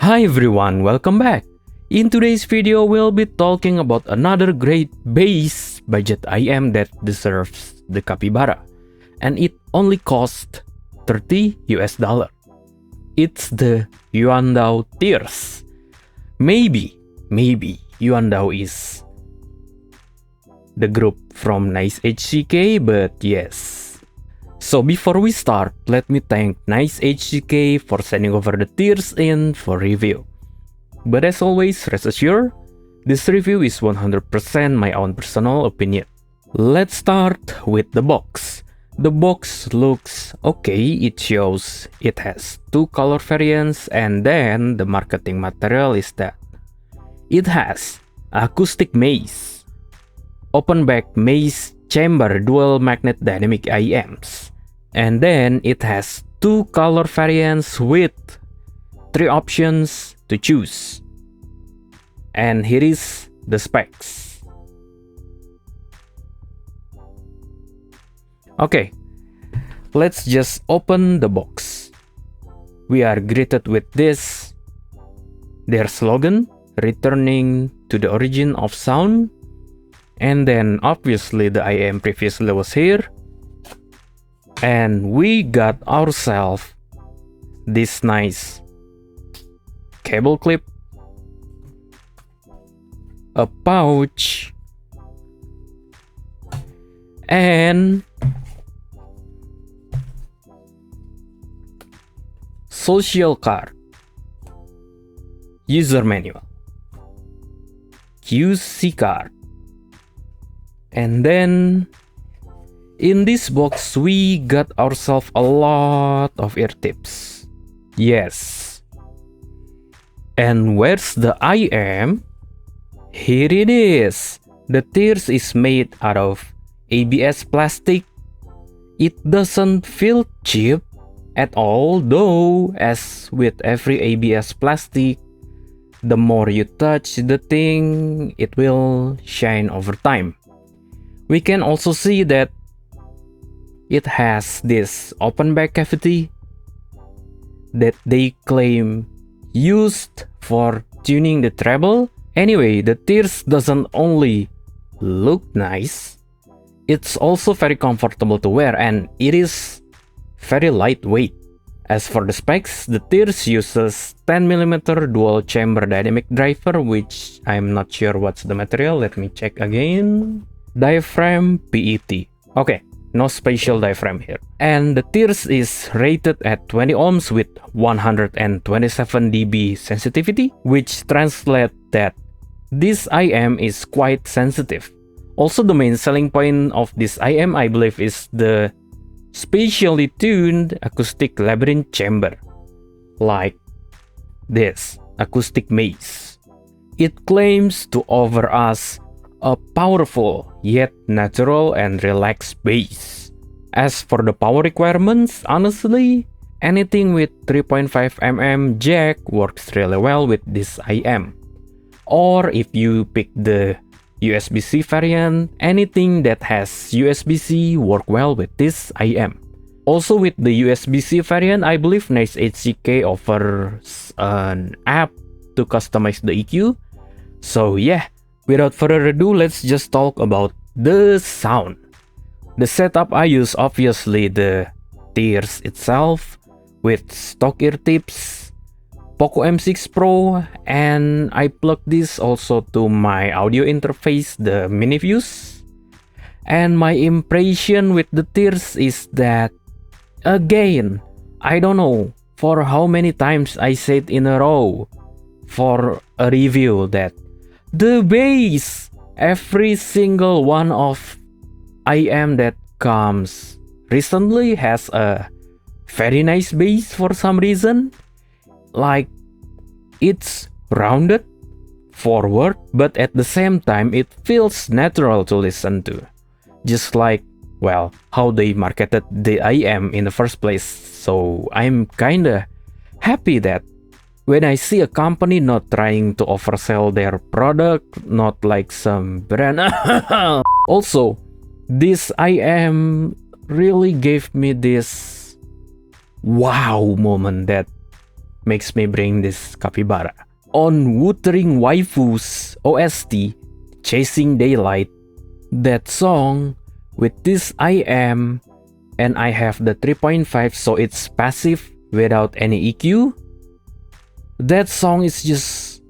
Hi everyone, welcome back. In today's video, we'll be talking about another great base budget IM that deserves the capybara, and it only cost $30 US. It's the Yuandao Tears. Maybe Yuandao is the group from Nice HCK, but yes. So before we start, let me thank Nice HCK for sending over the Tears in for review. But as always, rest assured, this review is 100% my own personal opinion. Let's start with the box. The box looks okay. It shows it has two color variants, and then the marketing material is that it has acoustic maze, open back maze chamber dual magnet dynamic IMs, and then it has two color variants with 3 options to choose. And here is the specs. Okay, let's just open the box. We are greeted with this, their slogan, returning to the origin of sound. And then obviously the IM previously was here. And we got ourselves this nice cable clip, a pouch, and social card, user manual, QC card, and then in this box we got ourselves a lot of ear tips. Yes. And where's the IM? Here it is. The Tears is made out of ABS plastic. It doesn't feel cheap at all, though as with every ABS plastic, the more you touch the thing, it will shine over time. We can also see that it has this open back cavity that they claim used for tuning the treble. Anyway, the Tears doesn't only look nice, it's also very comfortable to wear, and it is very lightweight. As for the specs, the Tears uses 10mm dual chamber dynamic driver, which I'm not sure what's the material. Let me check again. Diaphragm PET. Okay, no special diaphragm here. And the Tears is rated at 20 ohms with 127 dB sensitivity, which translates that this IM is quite sensitive. Also, the main selling point of this IM, I believe, is the specially tuned acoustic labyrinth chamber, like this acoustic maze. It claims to offer us a powerful yet natural and relaxed bass. As for the power requirements, honestly, anything with 3.5mm jack works really well with this IM. Or if you pick the USB-C variant, anything that has USB-C work well with this IM. Also with the USB-C variant, I believe Nice HCK offers an app to customize the EQ. So yeah, without further ado, let's just talk about the sound. The setup I use, obviously the Tears itself with stock ear tips, Poco M6 Pro, and I plugged this also to my audio interface, the Minifuse. And my impression with the Tears is that, again, I don't know for how many times I said in a row for a review that the bass, every single one of IM that comes recently has a very nice bass for some reason. Like, it's rounded, forward, but at the same time it feels natural to listen to. Just like, well, how they marketed the IM in the first place. So I'm kinda happy that when I see a company not trying to oversell their product, not like some brand. Also, this IM really gave me this wow moment that makes me bring this capybara. On Wuthering Waifus OST, Chasing Daylight, that song with this I am, and I have the 3.5, so it's passive without any EQ. That song is just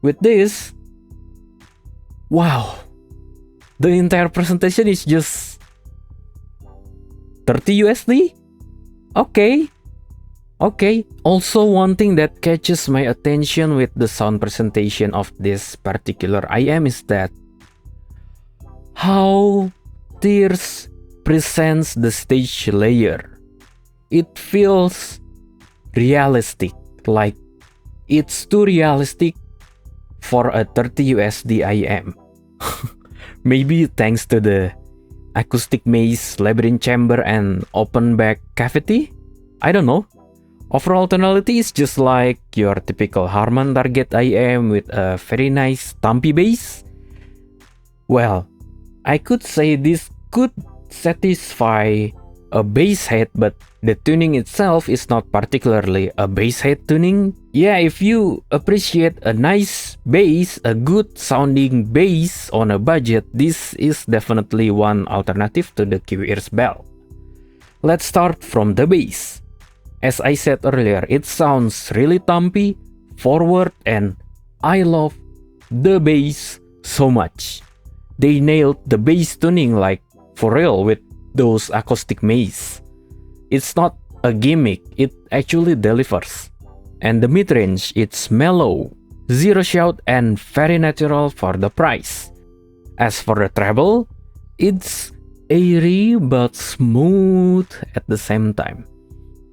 with this. Wow. The entire presentation is just 30 USD? Okay. Also, one thing that catches my attention with the sound presentation of this particular IM is that how Tears presents the stage layer. It feels realistic, like it's too realistic for a 30 USD IM. Maybe thanks to the acoustic maze, labyrinth chamber, and open back cavity? I don't know. Overall tonality is just like your typical Harman Target IM with a very nice thumpy bass. Well, I could say this could satisfy a bass head, but the tuning itself is not particularly a bass head tuning. Yeah, if you appreciate a nice bass, a good sounding bass on a budget, this is definitely one alternative to the Kiwi Ears Bell. Let's start from the bass. As I said earlier, it sounds really thumpy, forward, and I love the bass so much. They nailed the bass tuning like for real with those acoustic maze. It's not a gimmick, it actually delivers. And the mid-range, it's mellow, zero shout, and very natural for the price. As for the treble, it's airy but smooth at the same time.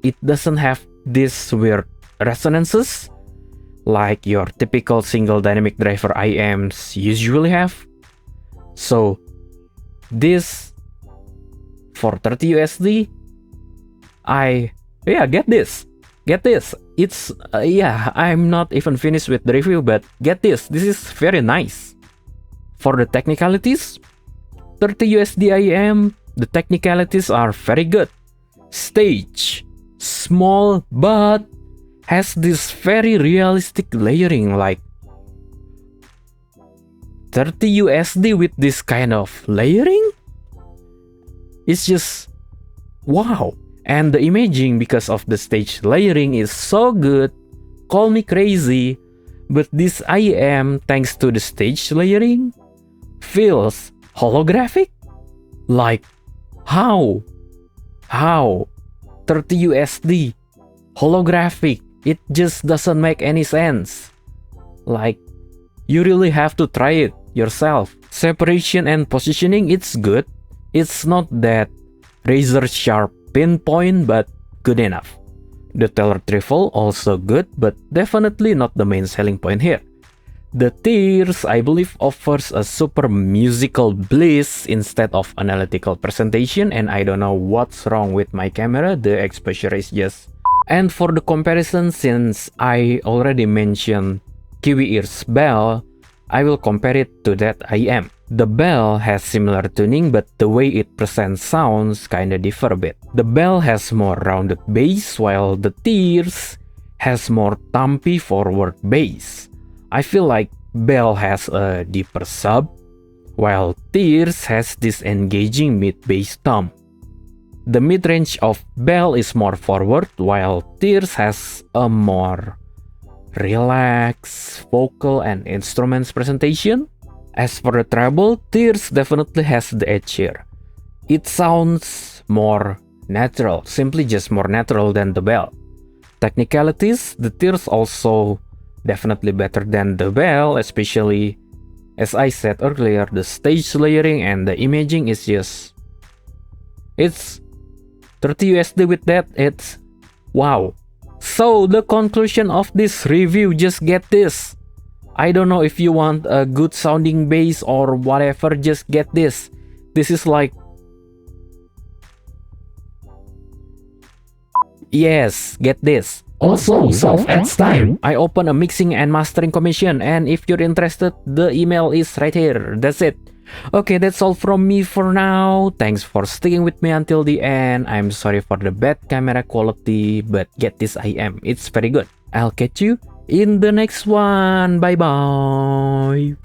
It doesn't have these weird resonances like your typical single dynamic driver IMs usually have. So this for 30 USD, get this. It's I'm not even finished with the review, but get this. This is very nice. For the technicalities, 30 USD IM, the technicalities are very good. Stage, small but has this very realistic layering, like 30 USD with this kind of layering? It's just wow. And the imaging because of the stage layering is so good. Call me crazy, but this IM, thanks to the stage layering, feels holographic. Like how 30 USD holographic? It just doesn't make any sense. Like, you really have to try it yourself. Separation and positioning, it's good. It's not that razor sharp pinpoint, but good enough. The tailor trifle also good, but definitely not the main selling point here. The Tears, I believe, offers a super musical bliss instead of analytical presentation, and I don't know what's wrong with my camera, the exposure is just... And for the comparison, since I already mentioned Kiwi Ears Bell, I will compare it to that IM. The Bell has similar tuning, but the way it presents sounds kinda differ a bit. The Bell has more rounded bass, while the Tears has more thumpy forward bass. I feel like Bell has a deeper sub, while Tears has this engaging mid-bass thump. The mid-range of Bell is more forward, while Tears has a more relaxed vocal and instruments presentation. As for the treble, Tears definitely has the edge here. It sounds more natural, simply just more natural than the Bell. Technicalities, the Tears also definitely better than the Bell, especially as I said earlier, the stage layering and the imaging is just... It's 30 USD with that, it's wow. So the conclusion of this review, just get this. I don't know if you want a good sounding bass or whatever, just get this. This is like... Yes, get this. Also, self-ad's time. I open a mixing and mastering commission, and if you're interested, the email is right here. That's it. Okay, that's all from me for now. Thanks for sticking with me until the end. I'm sorry for the bad camera quality, but get this IM, it's very good. I'll catch you in the next one. Bye bye.